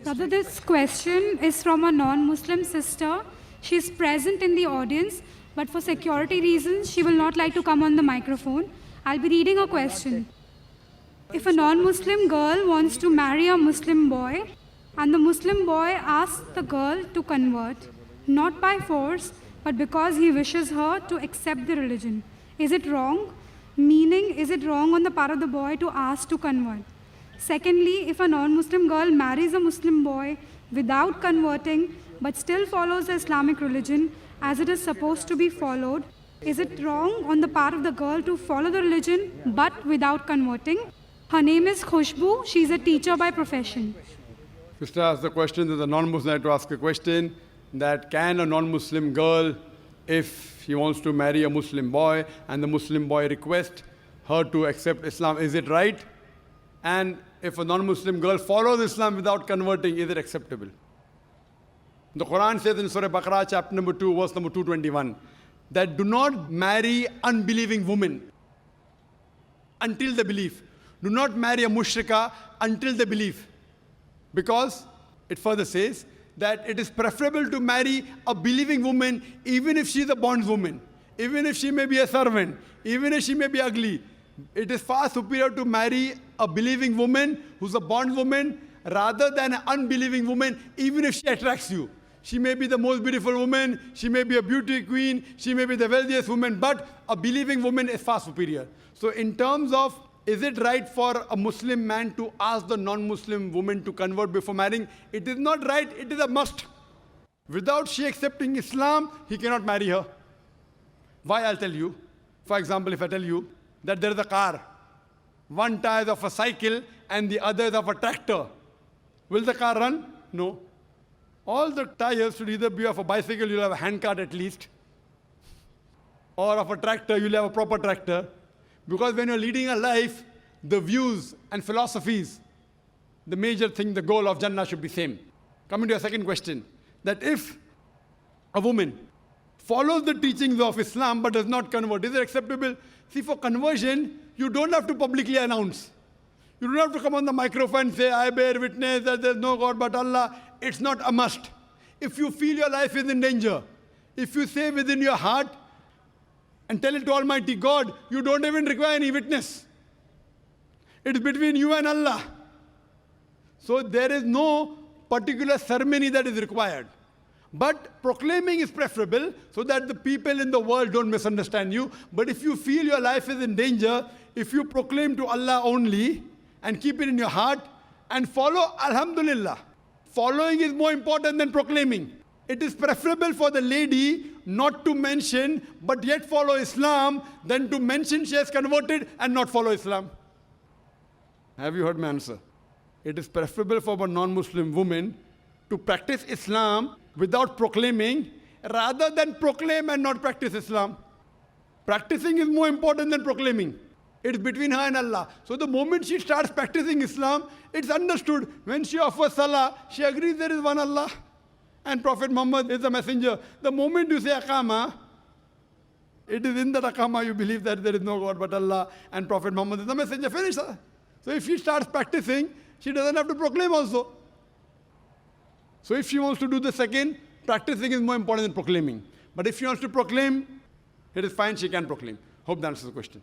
Brother, this question is from a non-Muslim sister. She is present in the audience, but for security reasons, she will not like to come on the microphone. I'll be reading a question. If a non-Muslim girl wants to marry a Muslim boy, and the Muslim boy asks the girl to convert, not by force, but because he wishes her to accept the religion, is it wrong? Meaning, is it wrong on the part of the boy to ask to convert? Secondly, if a non-Muslim girl marries a Muslim boy without converting but still follows the Islamic religion as it is supposed to be followed, is it wrong on the part of the girl to follow the religion but without converting? Her name is Khushbu. She is a teacher by profession. Sister asked the question, there's a non-Muslim to ask a question, that can a non-Muslim girl, if she wants to marry a Muslim boy and the Muslim boy requests her to accept Islam, is it right? And if a non-Muslim girl follows Islam without converting, is it acceptable? The Quran says in Surah Baqarah, chapter number 2, verse number 221, that do not marry unbelieving women until they believe. Do not marry a mushrika until they believe. Because it further says that it is preferable to marry a believing woman even if she is a bondswoman, even if she may be a servant, even if she may be ugly. It is far superior to marry a believing woman who's a bondwoman rather than an unbelieving woman, even if she attracts you. She may be the most beautiful woman, she may be a beauty queen, she may be the wealthiest woman, but a believing woman is far superior. So in terms of, is it right for a Muslim man to ask the non-Muslim woman to convert before marrying? It is not right, it is a must. Without she accepting Islam, he cannot marry her. Why? I'll tell you. For example, if I tell you that there is a car, one tire is of a cycle and the other is of a tractor, will the car run? No. All the tires should either be of a bicycle, you'll have a handcart at least, or of a tractor, you'll have a proper tractor. Because when you're leading a life, the views and philosophies, the major thing, the goal of Jannah should be same. Coming to your second question, that if a woman follows the teachings of Islam but does not convert, is it acceptable? See, for conversion, you don't have to publicly announce. You don't have to come on the microphone and say, I bear witness that there's no God but Allah. It's not a must. If you feel your life is in danger, if you say within your heart and tell it to Almighty God, you don't even require any witness. It's between you and Allah. So there is no particular ceremony that is required. But proclaiming is preferable so that the people in the world don't misunderstand you. But if you feel your life is in danger, if you proclaim to Allah only and keep it in your heart and follow, alhamdulillah. Following is more important than proclaiming. It is preferable for the lady not to mention but yet follow Islam than to mention she has converted and not follow Islam. Have you heard my answer? It is preferable for a non-Muslim woman to practice Islam without proclaiming rather than proclaim and not practice Islam. Practicing is more important than proclaiming. It's between her and Allah. So the moment she starts practicing Islam, it's understood. When she offers salah, she agrees there is one Allah and Prophet Muhammad is the messenger. The moment you say Aqama, it is in that Aqama you believe that there is no God but Allah and Prophet Muhammad is the messenger. Finish. So if she starts practicing, she doesn't have to proclaim also. So if she wants to do the second, practicing is more important than proclaiming. But if she wants to proclaim, it is fine, she can proclaim. Hope that answers the question.